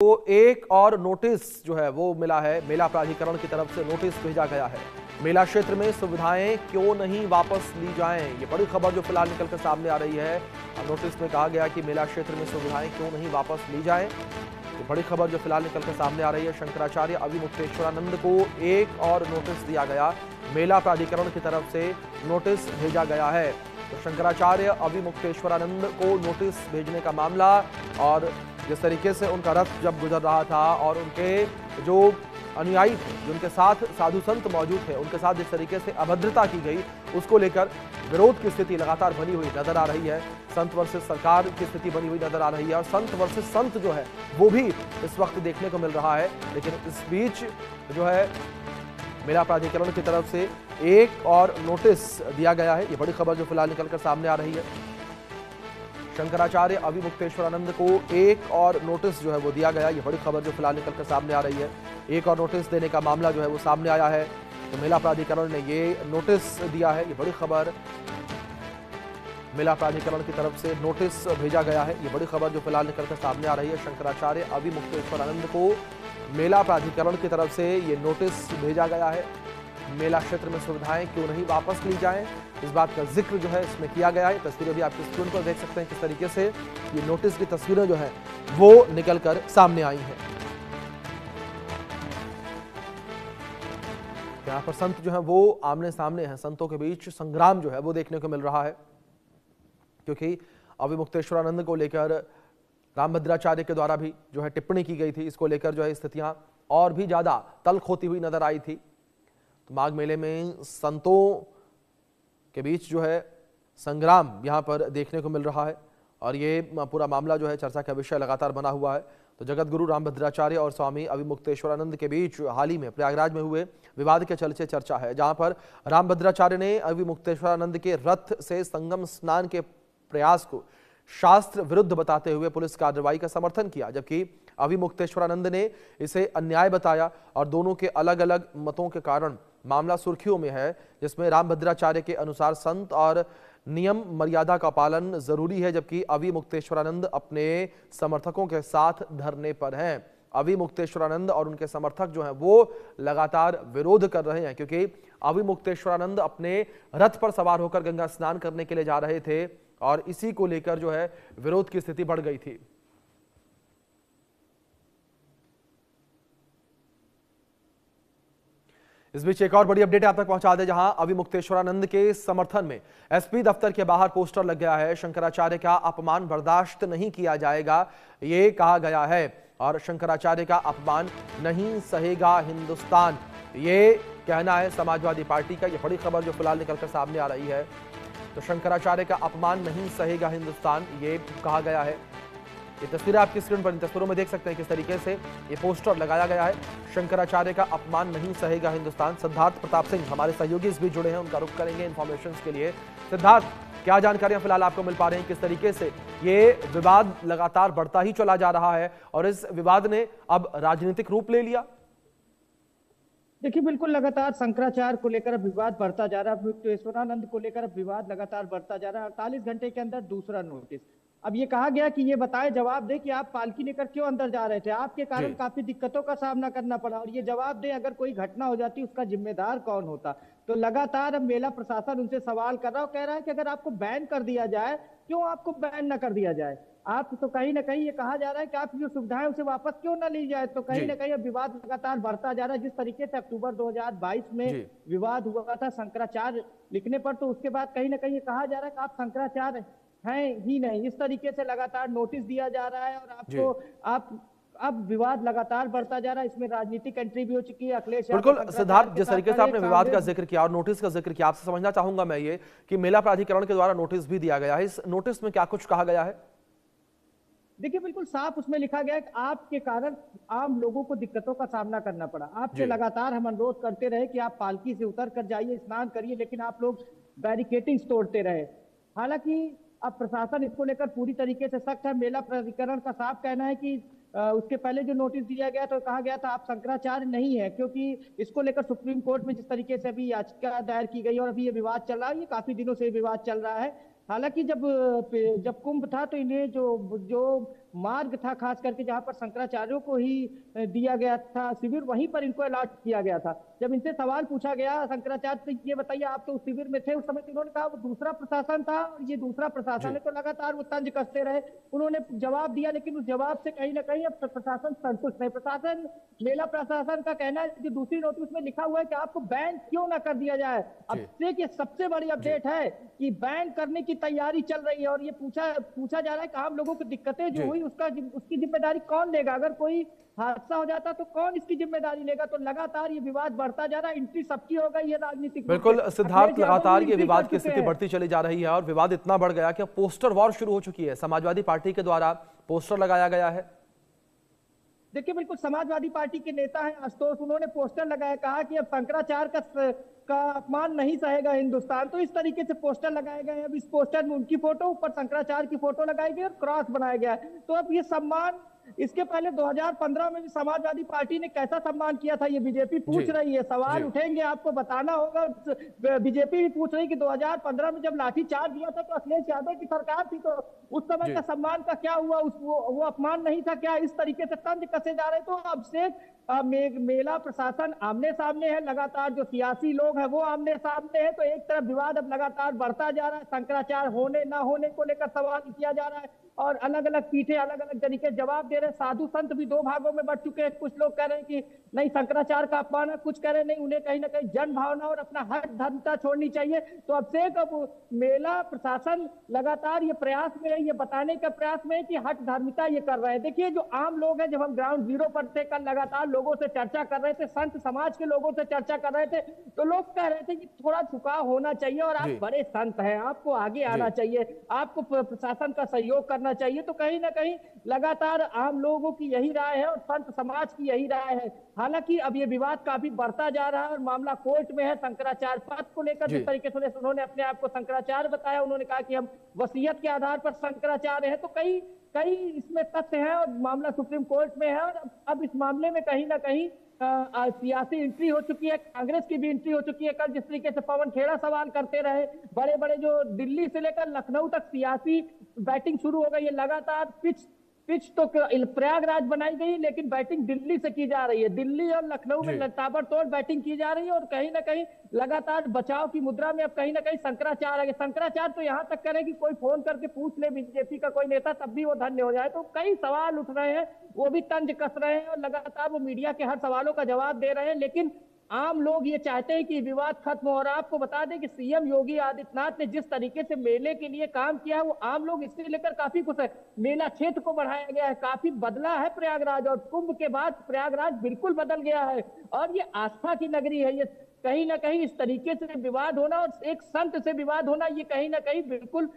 को एक और नोटिस जो है वो मिला है। मेला प्राधिकरण की तरफ से नोटिस भेजा गया है। मेला क्षेत्र में सुविधाएं क्यों नहीं वापस ली जाएं, ये बड़ी खबर जो फिलहाल निकलकर सामने आ रही है। नोटिस में कहा गया कि मेला क्षेत्र में सुविधाएं क्यों नहीं वापस ली जाएं, ये बड़ी खबर जो फिलहाल निकलकर सामने आ रही है। शंकराचार्य अविमुक्तेश्वरानंद को एक और नोटिस दिया गया। मेला प्राधिकरण की तरफ से नोटिस भेजा गया है। तो शंकराचार्य अविमुक्तेश्वरानंद को नोटिस भेजने का मामला, और जिस तरीके से उनका रथ जब गुजर रहा था और उनके जो अनुयायी थे, जो उनके साथ साधु संत मौजूद थे, उनके साथ जिस तरीके से अभद्रता की गई, उसको लेकर विरोध की स्थिति लगातार बनी हुई नजर आ रही है। संत वर्सेस सरकार की स्थिति बनी हुई नजर आ रही है और संत वर्सेस संत जो है वो भी इस वक्त देखने को मिल रहा है। लेकिन इस बीच जो है मेला प्राधिकरण की तरफ से एक और नोटिस दिया गया है। ये बड़ी खबर जो फिलहाल निकलकर सामने आ रही है। शंकराचार्य अविमुक्तेश्वरानंद को एक और नोटिस जो है वो दिया गया। ये बड़ी खबर जो फिलहाल निकलकर सामने आ रही है। एक और नोटिस देने का मामला जो है वो सामने आया है। तो मेला प्राधिकरण ने ये नोटिस दिया है। ये बड़ी खबर, मेला प्राधिकरण की तरफ से नोटिस भेजा गया है। ये बड़ी खबर जो फिलहाल निकलकर सामने आ रही है। शंकराचार्य अविमुक्तेश्वरानंद को मेला प्राधिकरण की तरफ से ये नोटिस भेजा गया है। मेला क्षेत्र में सुविधाएं क्यों नहीं वापस ली जाएं, इस बात का जिक्र जो है इसमें किया गया है। तस्वीरें भी आपकी स्क्रीन पर देख सकते हैं किस तरीके से ये नोटिस की तस्वीरें जो है वो निकलकर सामने आई हैं। यहाँ पर संत जो है वो आमने सामने हैं। संतों के बीच संग्राम जो है वो देखने को मिल रहा है, क्योंकि अविमुक्तेश्वरानंद को लेकर रामभद्राचार्य के द्वारा भी जो है टिप्पणी की गई थी। इसको लेकर जो है स्थितियां और भी ज्यादा तल्ख होती हुई नजर आई थी। तो माघ मेले में संतों के बीच जो है संग्राम यहां पर देखने को मिल रहा है और ये पूरा मामला जो है चर्चा का विषय लगातार बना हुआ है। तो जगत गुरु रामभद्राचार्य और स्वामी अविमुक्तेश्वरानंद के बीच हाल ही में प्रयागराज में हुए विवाद के चलते चर्चा है, जहां पर रामभद्राचार्य ने अविमुक्तेश्वरानंद के रथ से संगम स्नान के प्रयास को शास्त्र विरुद्ध बताते हुए पुलिस कार्रवाई का समर्थन किया, जबकि अविमुक्तेश्वरानंद ने इसे अन्याय बताया और दोनों के अलग अलग मतों के कारण मामला सुर्खियों में है, जिसमें रामभद्राचार्य के अनुसार संत और नियम मर्यादा का पालन जरूरी है, जबकि अविमुक्तेश्वरानंद अपने समर्थकों के साथ धरने पर हैं। अविमुक्तेश्वरानंद और उनके समर्थक जो हैं वो लगातार विरोध कर रहे हैं, क्योंकि अविमुक्तेश्वरानंद अपने रथ पर सवार होकर गंगा स्नान करने के लिए जा रहे थे और इसी को लेकर जो है विरोध की स्थिति बढ़ गई थी। इस बीच एक और बड़ी अपडेट आप तक पहुंचा दे, जहां अविमुक्तेश्वरानंद के समर्थन में एसपी दफ्तर के बाहर पोस्टर लग गया है। शंकराचार्य का अपमान बर्दाश्त नहीं किया जाएगा, ये कहा गया है, और शंकराचार्य का अपमान नहीं सहेगा हिंदुस्तान, ये कहना है समाजवादी पार्टी का। ये बड़ी खबर जो फिलहाल निकलकर सामने आ रही है। तो शंकराचार्य का अपमान नहीं सहेगा हिंदुस्तान, ये कहा गया है। ये तस्वीरें आपकी स्क्रीन पर, इन तस्वीरों में देख सकते हैं किस तरीके से ये पोस्टर लगाया गया है। शंकराचार्य का अपमान नहीं सहेगा हिंदुस्तान। सिद्धार्थ प्रताप सिंह हमारे सहयोगी इस बीच जुड़े हैं, उनका रुख करेंगे इन्फॉर्मेशन के लिए। सिद्धार्थ, क्या जानकारियां फिलहाल आपको मिल पा रही हैं, किस तरीके से ये विवाद लगातार बढ़ता ही चला जा रहा है और इस विवाद ने अब राजनीतिक रूप ले लिया? देखिए, बिल्कुल लगातार शंकराचार्य को लेकर अब विवाद बढ़ता जा रहा है। अविमुक्तेश्वरानंद को लेकर अब विवाद लगातार बढ़ता जा रहा है। 48 घंटे के अंदर दूसरा नोटिस। अब ये कहा गया कि ये बताएं, जवाब दें कि आप पालकी लेकर क्यों अंदर जा रहे थे, आपके कारण काफी दिक्कतों का सामना करना पड़ा, और ये जवाब दें अगर कोई घटना हो जाती उसका जिम्मेदार कौन होता। तो लगातार अब मेला प्रशासन उनसे सवाल कर रहा है, कह रहा है कि अगर आपको बैन कर दिया जाए, क्यों आपको बैन न कर दिया जाए। आप तो कहीं ना कहीं ये कहा जा रहा है कि आप जो सुविधाएं उसे वापस क्यों ना ली जाए। तो कहीं ना कहीं अब विवाद लगातार बढ़ता जा रहा है। जिस तरीके से अक्टूबर 2022 में विवाद हुआ था शंकराचार्य लिखने पर, तो उसके बाद कहीं ना कहीं ये कहा जा रहा है कि आप शंकराचार्य हैं ही नहीं। इस तरीके से लगातार नोटिस दिया जा रहा है और आपको अब विवाद लगातार बढ़ता जा रहा है। इसमें राजनीतिक एंट्री भी हो चुकी है। अखिलेश बिल्कुल सिद्धार्थ, जिस तरीके से आपने विवाद का जिक्र किया और नोटिस का जिक्र किया, आपसे समझना चाहूंगा मैं ये कि मेला प्राधिकरण के द्वारा नोटिस भी दिया गया है। इस नोटिस में क्या कुछ कहा गया है? देखिए, बिल्कुल साफ उसमें लिखा गया है कि आपके कारण आम लोगों को दिक्कतों का सामना करना पड़ा। आपसे लगातार हम अनुरोध करते रहे कि आप पालकी से उतर कर जाइए, स्नान करिए, लेकिन आप लोग बैरिकेटिंग तोड़ते रहे। हालांकि अब प्रशासन इसको लेकर पूरी तरीके से सख्त है। मेला प्राधिकरण का साफ कहना है कि उसके पहले जो नोटिस दिया गया तो कहा गया था आप शंकराचार्य नहीं है, क्योंकि इसको लेकर सुप्रीम कोर्ट में जिस तरीके से अभी याचिका दायर की गई और अभी ये विवाद चल रहा है, ये काफी दिनों से विवाद चल रहा है। हालांकि जब कुंभ था तो इन्हें जो मार्ग था, खास करके जहां पर शंकराचार्यों को ही दिया गया था शिविर, वहीं पर इनको अलॉट किया गया था। जब इनसे सवाल पूछा गया शंकराचार्य से, ये बताइए आप तो उस शिविर में थे उस समय, तो इन्होंने कहा वो दूसरा प्रशासन था और ये दूसरा प्रशासन है, तो लगातार वो तंज कसते रहे। उन्होंने जवाब दिया, लेकिन उस जवाब से कहीं ना कहीं अब प्रशासन संतुष्ट नहीं। प्रशासन, मेला प्रशासन का कहना है कि दूसरी नोटिस में लिखा हुआ है कि आपको बैन क्यों ना कर दिया जाए। अब से ये सबसे बड़ी अपडेट है कि बैन करने की तैयारी चल रही है, और ये पूछा जा रहा है कि आम लोगों की दिक्कतें जो हुई उसकी जिम्मेदारी कौन लेगा। अगर कोई हादसा हो जाता तो कौन इसकी जिम्मेदारी लेगा। तो लगातार ये विवाद बढ़ता जा रहा है, एंट्री सबकी हो गई है राजनीतिक। बिल्कुल सिद्धार्थ, लगातार ये विवाद की स्थिति बढ़ती चली जा रही है और विवाद इतना बढ़ गया कि अब पोस्टर वॉर शुरू हो चुकी है। समाजवादी पार्टी के द्वारा पोस्टर लगाया गया है। देखिए बिल्कुल, समाजवादी पार्टी के नेता हैं आशुतोष, उन्होंने पोस्टर लगाया, कहा कि अब शंकराचार्य का अपमान नहीं सहेगा हिंदुस्तान। तो इस तरीके से पोस्टर लगाए गए हैं। अब इस पोस्टर में उनकी फोटो, ऊपर शंकराचार्य की फोटो लगाई गई और क्रॉस बनाया गया है। तो अब ये सम्मान, इसके पहले 2015 में भी समाजवादी पार्टी ने कैसा सम्मान किया था ये बीजेपी पूछ रही है। सवाल उठेंगे, आपको बताना होगा। बीजेपी भी पूछ रही कि 2015 में जब लाठीचार्ज दिया था तो अखिलेश यादव की सरकार थी, तो उस समय का सम्मान का क्या हुआ, वो अपमान नहीं था क्या। इस तरीके से तंज कसे जा रहे। तो अब से मेला प्रशासन आमने सामने है, लगातार जो सियासी लोग हैं वो आमने सामने है। तो एक तरफ विवाद अब लगातार बढ़ता जा रहा है, शंकराचार्य होने ना होने को लेकर सवाल किया जा रहा है और अलग अलग पीठे अलग अलग तरीके जवाब दे रहे हैं। साधु संत भी दो भागों में बढ़ चुके हैं। कुछ लोग कह रहे हैं कि नहीं शंकराचार्य का अपमान है, कुछ कह रहे हैं नहीं, उन्हें कहीं ना कहीं जन भावना और अपना हट धर्मता छोड़नी चाहिए। तो अब से मेला प्रशासन लगातार ये प्रयास में है, ये बताने का प्रयास में है कि हट धर्मिता ये कर रहे हैं। देखिए जो आम लोग हैं, जब हम ग्राउंड जीरो पर थे, कल लगातार लोगों से चर्चा कर रहे थे, संत समाज के लोगों से चर्चा कर रहे थे, तो लोग कह रहे थे कि थोड़ा झुकाव होना चाहिए और आप बड़े संत हैं, आपको आगे आना चाहिए, आपको प्रशासन का सहयोग करना चाहिए। तो कहीं ना कहीं लगातार आम लोगों की यही राय है और संत समाज की यही राय है। हालांकि अब ये विवाद काफी बढ़ता जा रहा है और मामला कोर्ट में है। शंकराचार्य पद को लेकर जिस तरीके से उन्होंने अपने आप को शंकराचार्य बताया, उन्होंने कहा कि हम वसीयत के आधार पर शंकराचार्य है। तो कई इसमें तथ्य हैं और मामला सुप्रीम कोर्ट में है। और अब इस मामले में कहीं ना कहीं सियासी एंट्री हो चुकी है, कांग्रेस की भी एंट्री हो चुकी है। कल जिस तरीके से पवन खेड़ा सवाल करते रहे, बड़े बड़े जो दिल्ली से लेकर लखनऊ तक सियासी बैटिंग शुरू हो गई है। लगातार पिच तो प्रयागराज बनाई गई, लेकिन बैटिंग दिल्ली से की जा रही है। दिल्ली और लखनऊ में ताबड़तोड़ बैटिंग की जा रही है और कहीं ना कहीं लगातार बचाव की मुद्रा में अब कहीं ना कहीं शंकराचार्य आगे। शंकराचार्य तो यहां तक करें कि कोई फोन करके पूछ ले बीजेपी का कोई नेता, तब भी वो धन्य हो जाए। तो कई सवाल उठ रहे हैं, वो भी तंज कस रहे हैं और लगातार वो मीडिया के हर सवालों का जवाब दे रहे हैं। लेकिन आम लोग ये चाहते हैं कि विवाद खत्म हो। और आपको बता दें कि सीएम योगी आदित्यनाथ ने जिस तरीके से मेले के लिए काम किया है, वो आम लोग इससे लेकर काफी खुश है। मेला क्षेत्र को बढ़ाया गया है, काफी बदला है प्रयागराज, और कुंभ के बाद प्रयागराज बिल्कुल बदल गया है और ये आस्था की नगरी है। ये कहीं ना कहीं इस तरीके से विवाद होना और एक संत से विवाद होना, ये कहीं ना कहीं बिल्कुल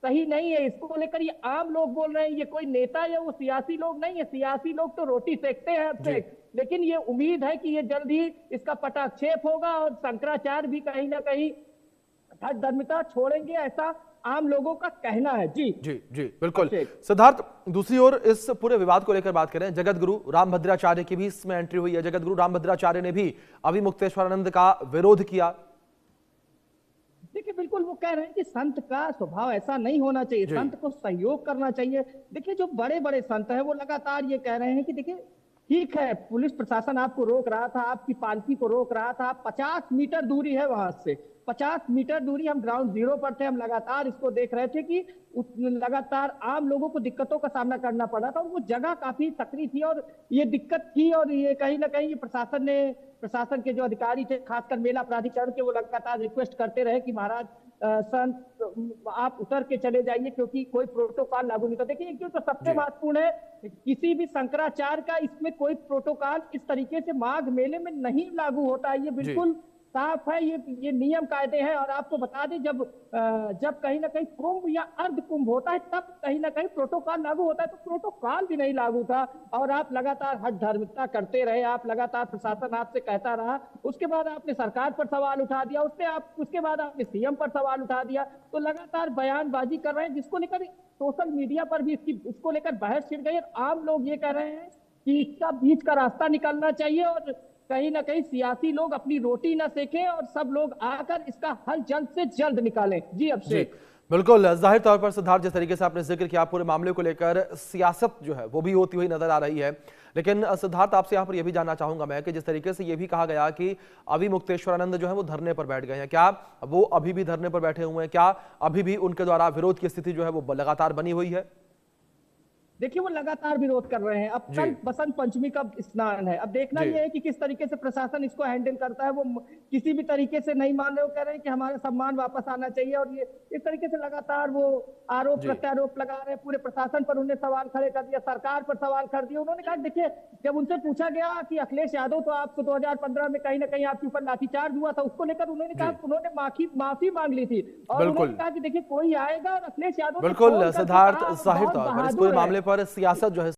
सही नहीं है। इसको लेकर ये आम लोग बोल रहे हैं, ये कोई नेता या वो सियासी लोग नहीं है। सियासी लोग तो रोटी सेकते हैं अब से, लेकिन ये उम्मीद है कि ये जल्द ही इसका पटाक्षेप होगा और शंकराचार्य भी कहीं ना कहीं हट धर्मिता छोड़ेंगे, ऐसा आम लोगों का कहना है। जी जी जी बिल्कुल। सिद्धार्थ, दूसरी ओर इस पूरे विवाद को लेकर बात करें, जगत गुरु रामभद्राचार्य की भी इसमें एंट्री हुई है। जगत गुरु रामभद्राचार्य ने भी अभिमुक्तेश्वरानंद का विरोध किया। देखिए बिल्कुल, वो कह रहे हैं कि संत का स्वभाव ऐसा नहीं होना चाहिए, संत को सहयोग करना चाहिए। देखिए जो बड़े बड़े संत हैं वो लगातार ये कह रहे हैं कि देखिए ठीक है, पुलिस प्रशासन आपको रोक रहा था, आपकी पालकी को रोक रहा था, 50 मीटर दूरी है वहां से, 50 मीटर दूरी, हम ग्राउंड जीरो पर थे, हम लगातार इसको देख रहे थे कि लगातार आम लोगों को दिक्कतों का सामना करना पड़ रहा था और वो जगह काफी सकरी थी और ये दिक्कत थी। और ये कहीं ना कहीं प्रशासन के जो अधिकारी थे, खासकर मेला प्राधिकरण के, वो लगातार रिक्वेस्ट करते रहे कि महाराज संत आप उतर के चले जाइए क्योंकि कोई प्रोटोकॉल लागू नहीं था। देखिए क्यों तो सबसे महत्वपूर्ण है, किसी भी शंकराचार्य का इसमें कोई प्रोटोकॉल इस तरीके से माघ मेले में नहीं लागू होता है। ये बिल्कुल साफ है, ये नियम कायदे हैं। और आपको बता दें जब कहीं ना कहीं कुंभ या अर्ध कुंभ होता है तब कहीं ना कहीं प्रोटोकॉल लागू होता है, तो प्रोटोकॉल भी नहीं लागू था और आप लगातार हट धार्मिकता करते रहे, आप लगातार प्रशासन आपसे कहता रहा, उसके बाद आपने सरकार पर सवाल उठा दिया, उसके बाद आपने सीएम पर सवाल उठा दिया। तो लगातार बयानबाजी कर रहे हैं जिसको लेकर सोशल मीडिया पर भी इसको लेकर बहस छिड़ गई। आम लोग ये कह रहे हैं कि इसका बीच का रास्ता निकलना चाहिए और कहीं ना कहीं सियासी लोग अपनी रोटी ना सेकें और सब लोग आकर इसका हल जल्द से जल्द निकालें। जी अभिषेक। बिल्कुल, जाहिर तौर पर सिद्धार्थ, जिस तरीके से आपने जिक्र किया पूरे मामले को लेकर सियासत जो है वो भी होती हुई नजर आ रही है। लेकिन सिद्धार्थ, आपसे यहाँ पर यह भी जानना चाहूंगा मैं कि जिस तरीके से ये भी कहा गया कि अभी मुक्तेश्वरानंद जो है वो धरने पर बैठ गए हैं, क्या वो अभी भी धरने पर बैठे हुए हैं? क्या अभी भी उनके द्वारा विरोध की स्थिति जो है वो लगातार बनी हुई है? देखिए वो लगातार विरोध कर रहे हैं। अब जी कल बसंत पंचमी का स्नान है। अब देखना जी ये है कि किस तरीके से प्रशासन इसको हैंडल करता है। वो किसी भी तरीके से नहीं मान रहे, वो कह रहे हैं कि हमारा सम्मान वापस आना चाहिए, और ये इस तरीके से लगातार वो आरोप जी प्रत्यारोप लगा रहे हैं। पूरे प्रशासन पर उन्हें सवाल खड़े कर दिया, सरकार पर सवाल कर दिया। उन्होंने कहा, देखिए जब उनसे पूछा गया कि अखिलेश यादव तो आपको 2015 में कहीं ना कहीं आपके ऊपर लाठीचार्ज हुआ था, उसको लेकर उन्होंने कहा, जी उन्होंने माफी मांग ली थी, और उन्होंने बिल्कुल कहा कि देखिए कोई आएगा, और अखिलेश यादव ने बिल्कुल फोन करके सिद्धार्थ, कहा, जाहिर बहुत तौर पर इस पूरे बहादुर है। मामले पर सियासत जो है